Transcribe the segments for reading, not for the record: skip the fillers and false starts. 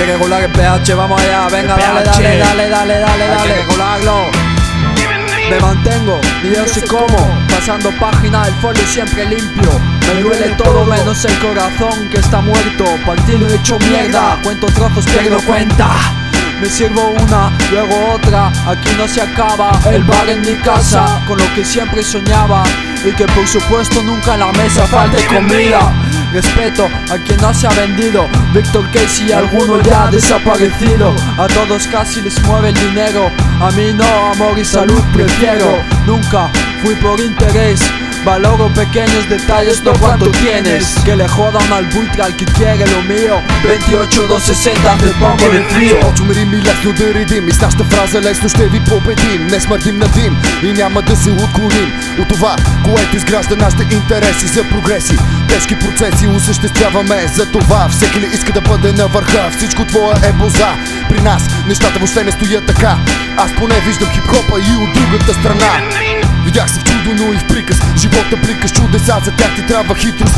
que regular el pH, vamos allá, venga, dale, hay que regularlo. Me mantengo, y yo soy como, pasando página, el folio siempre limpio. Me duele todo menos el corazón que está muerto, partido hecho mierda, cuento trozos, pierdo cuenta. Me sirvo una, luego otra, aquí no se acaba. El bar en mi casa, con lo que siempre soñaba. Y que por supuesto nunca en la mesa falte comida. Respeto a quien no se ha vendido, Víctor Casey y alguno ya ha desaparecido. A todos casi les mueve el dinero, a mí no, amor y salud prefiero. Nunca fui por interés, valoro pequeños detalles, no cuánto tienes. Que le jodan al buitre al que quiere lo mío. 28-260 de poco de frío. Чумери ми лесно да редим, и с нашата фраза лесно ще ви победим. Не смърдим на дим и няма да се отклоним от това, което изгражда нашите интереси за прогреси. Тежки процеси осъществяваме, за това всеки ли иска да бъде на върха. Всичко твое е боза, при нас нещата въобще не стоят така. Аз поне виждам хип-хопа и от другата страна. Видях се в чудо, но и в приказ. Живота плика с чудеса, за тях ти трябва хитрост,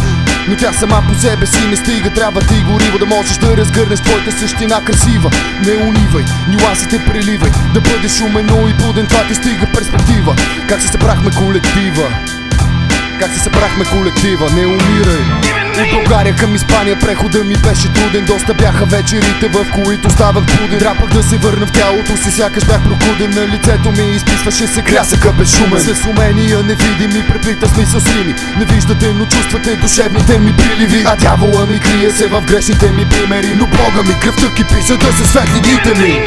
но тя сама по себе си не стига. Трябва ти гориво да можеш да разгърнеш твоята същина красива. Не унивай, нюансите преливай, да бъдеш умен, но и буден, това ти стига перспектива. Как се събрахме колектива, как се събрахме колектива, не умирай. От България към Испания прехода ми беше труден. Доста бяха вечерите, в които ставах буден. Драпах да се върна в тялото си, сякаш бях прокуден. На лицето ми изписваше се крясъка безшумен. С умения невидими преплита смисъл с рими. Не виждате, но чувствате душевните ми приливи. А дявола ми крие се в грешните ми примери. Но Бога ми кръвта кипи, за да се светли дните ми.